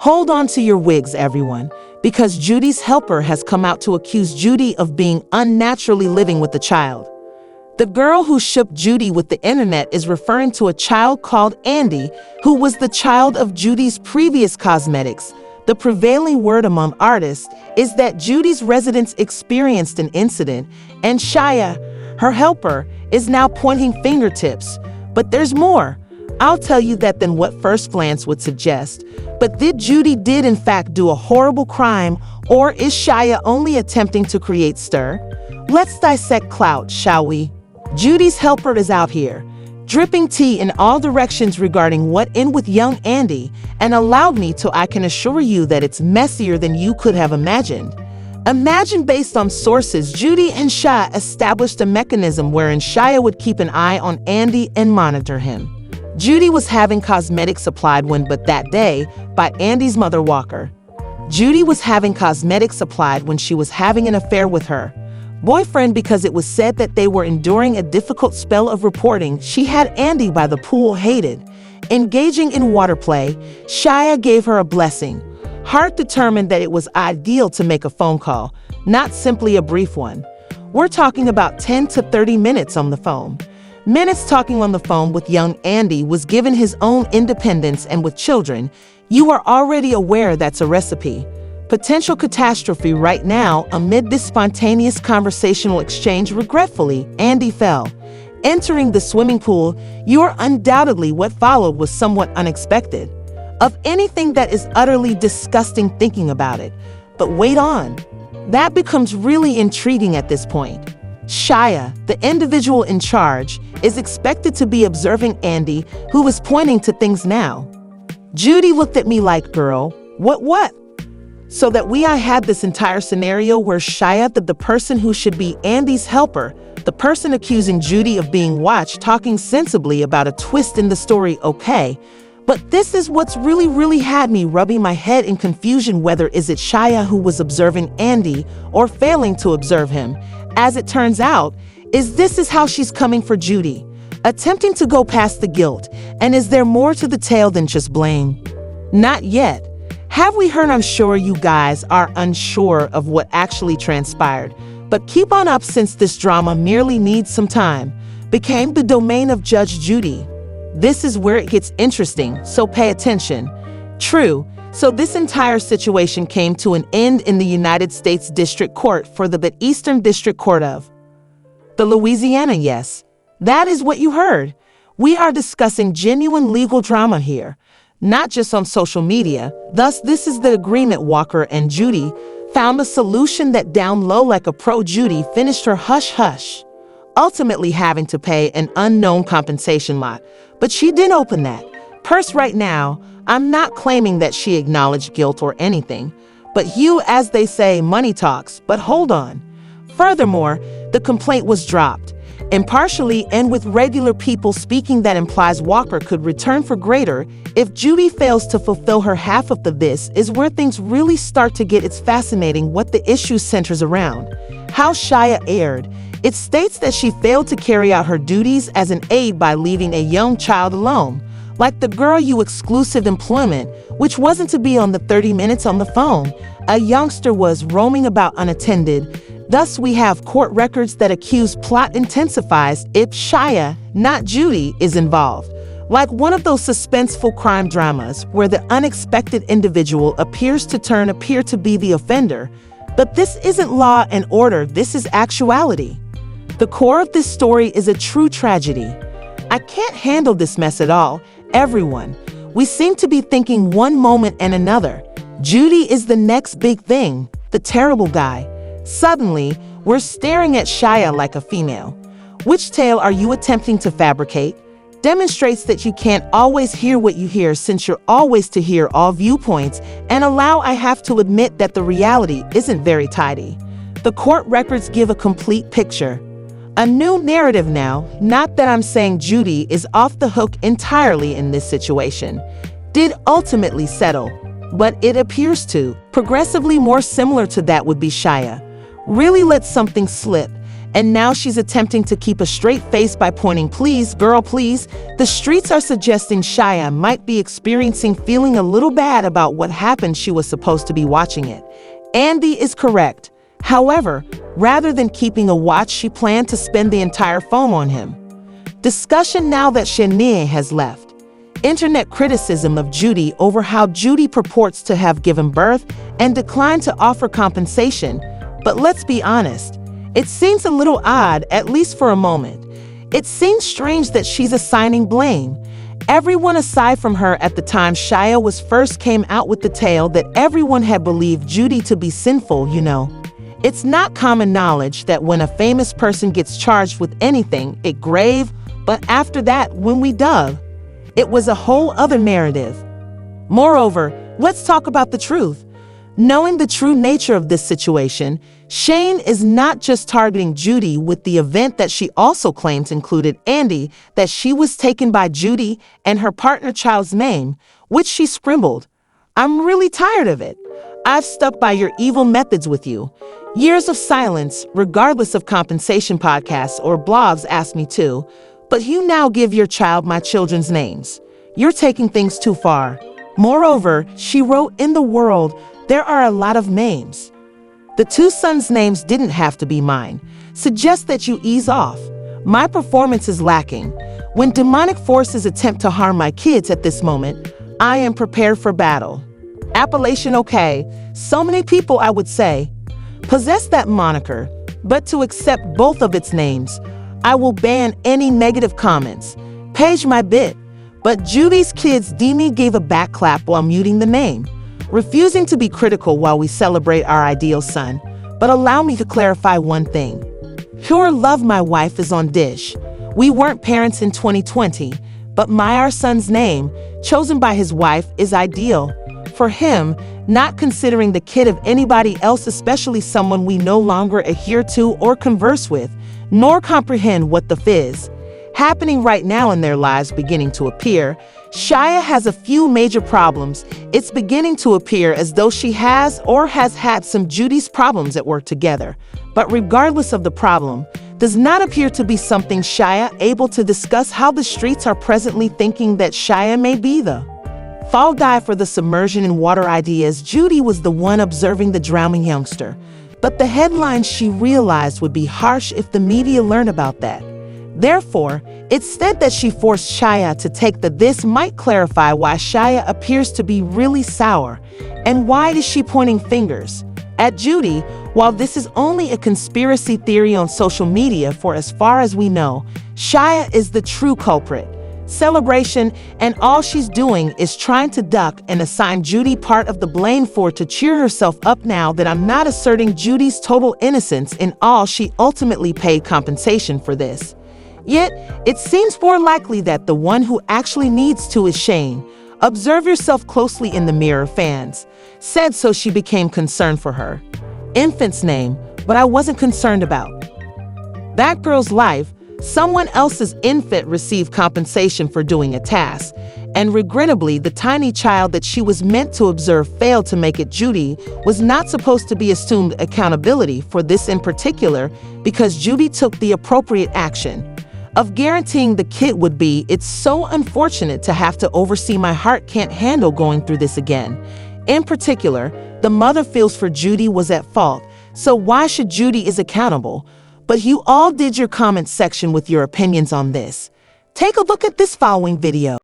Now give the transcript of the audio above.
Hold on to your wigs, everyone, because Judy's helper has come out to accuse Judy of being unnaturally living with the child. The girl who shipped Judy with the internet is referring to a child called Andy, who was the child of Judy's previous cosmetics. The prevailing word among artists is that Judy's residents experienced an incident, and Shayna, her helper, is now pointing fingertips. But there's more. I'll tell you that than what first glance would suggest. But did Judy in fact do a horrible crime, or is Shayna only attempting to create stir? Let's dissect clout, shall we? Judy's helper is out here, dripping tea in all directions regarding what in with young Andy, and allowed me to I can assure you that it's messier than you could have imagined. Imagine based on sources, Judy and Shayna established a mechanism wherein Shayna would keep an eye on Andy and monitor him. Judy was having cosmetics applied but that day by Andy's mother Walker. Judy was having cosmetics applied when she was having an affair with her boyfriend because it was said that they were enduring a difficult spell of reporting. She had Andy by the pool hated. Engaging in water play, Shayna gave her a blessing. Hart determined that it was ideal to make a phone call, not simply a brief one. We're talking about 10 to 30 minutes on the phone. Minutes talking on the phone with young Andy was given his own independence, and with children, you are already aware that's a recipe. Potential catastrophe right now. Amid this spontaneous conversational exchange, regretfully, Andy fell. Entering the swimming pool, you're undoubtedly what followed was somewhat unexpected. Of anything that is utterly disgusting thinking about it. But wait on. That becomes really intriguing at this point. Shayna, the individual in charge, is expected to be observing Andy, who is pointing to things now. Judy looked at me like, girl, what? So that I had this entire scenario where Shayna, the person who should be Andy's helper, the person accusing Judy of being watched, talking sensibly about a twist in the story, okay. But this is what's really had me rubbing my head in confusion. Whether is it Shayna who was observing Andy or failing to observe him? As it turns out, this is how she's coming for Judy, attempting to go past the guilt. And is there more to the tale than just blame? Not yet. Have we heard? I'm sure you guys are unsure of what actually transpired, but keep on up since this drama merely needs some time. Became the domain of Judge Judy. This is where it gets interesting, so pay attention. True, so this entire situation came to an end in the United States District Court for the Eastern District Court of the Louisiana. Yes, that is what you heard. We are discussing genuine legal drama here, not just on social media. Thus, this is the agreement. Walker and Judy found a solution that down low like a pro. Judy finished her hush-hush, ultimately having to pay an unknown compensation lot. But she didn't open that purse right now. I'm not claiming that she acknowledged guilt or anything, but as they say, money talks. But hold on. Furthermore, the complaint was dropped impartially and with regular people speaking. That implies Walker could return for greater if Judy fails to fulfill her half of this is where things really start to get. It's fascinating what the issue centers around. How Shayna erred. It states that she failed to carry out her duties as an aide by leaving a young child alone, like the girl you exclusive employment, which wasn't to be on the 30 minutes on the phone. A youngster was roaming about unattended. Thus, we have court records that accuse plot intensifies if Shayna, not Judy, is involved. Like one of those suspenseful crime dramas where the unexpected individual appears to be the offender. But this isn't Law and Order, this is actuality. The core of this story is a true tragedy. I can't handle this mess at all. Everyone, we seem to be thinking one moment and another. Judy is the next big thing, the terrible guy. Suddenly, we're staring at Shayna like a female. Which tale are you attempting to fabricate? Demonstrates that you can't always hear what you hear, since you're always to hear all viewpoints, and I have to admit that the reality isn't very tidy. The court records give a complete picture. A new narrative now. Not that I'm saying Judy is off the hook entirely in this situation. Did ultimately settle, but it appears to. Progressively more similar to that would be Shayna. Really let something slip, and now she's attempting to keep a straight face by pointing, "Please, girl, please." The streets are suggesting Shayna might be experiencing feeling a little bad about what happened. She was supposed to be watching it. Andy is correct. However, rather than keeping a watch, she planned to spend the entire phone on him. Discussion now that Shayna has left. Internet criticism of Judy over how Judy purports to have given birth and declined to offer compensation. But let's be honest, it seems a little odd, at least for a moment. It seems strange that she's assigning blame. Everyone aside from her at the time Shayna was first came out with the tale that everyone had believed Judy to be sinful, you know. It's not common knowledge that when a famous person gets charged with anything, it grave, but after that, when we dug, it was a whole other narrative. Moreover, let's talk about the truth. Knowing the true nature of this situation, Shayna is not just targeting Judy with the event that she also claims included Andy, that she was taken by Judy and her partner child's name, which she scribbled. "I'm really tired of it. I've stuck by your evil methods with you. Years of silence, regardless of compensation podcasts or blogs ask me to, but you now give your child my children's names. You're taking things too far." Moreover, she wrote, "In the world, there are a lot of names. The two sons' names didn't have to be mine. Suggest that you ease off. My performance is lacking. When demonic forces attempt to harm my kids at this moment, I am prepared for battle." Appellation okay. So many people, I would say, possess that moniker, but to accept both of its names, I will ban any negative comments. Page my bit. But Judy's kids Demi gave a back clap while muting the name, refusing to be critical while we celebrate our ideal son. But allow me to clarify one thing. Pure love, my wife, is on dish. We weren't parents in 2020, but our son's name, chosen by his wife, is ideal. For him, not considering the kid of anybody else, especially someone we no longer adhere to or converse with, nor comprehend what the fizz happening right now in their lives beginning to appear. Shayna has a few major problems. It's beginning to appear as though she has or has had some Judy's problems at work together. But regardless of the problem, does not appear to be something Shayna able to discuss how the streets are presently thinking that Shayna may be the fall guy for the submersion in water ideas. Judy was the one observing the drowning youngster. But the headlines she realized would be harsh if the media learned about that. Therefore, it's said that she forced Shayna to take the this might clarify why Shayna appears to be really sour. And why is she pointing fingers at Judy? While this is only a conspiracy theory on social media, for as far as we know, Shayna is the true culprit. Celebration, and all she's doing is trying to duck and assign Judy part of the blame for to cheer herself up. Now that I'm not asserting Judy's total innocence in all, she ultimately paid compensation for this. Yet, it seems more likely that the one who actually needs to is Shayna. Observe yourself closely in the mirror, fans said, so she became concerned for her infant's name, but I wasn't concerned about that girl's life. Someone else's infant received compensation for doing a task, and regrettably, the tiny child that she was meant to observe failed to make it. Judy was not supposed to be assumed accountability for this in particular, because Judy took the appropriate action of guaranteeing the kid would be. It's so unfortunate to have to oversee. My heart can't handle going through this again. In particular, the mother feels for Judy was at fault, so why should Judy is accountable? But you all did your comment section with your opinions on this. Take a look at this following video.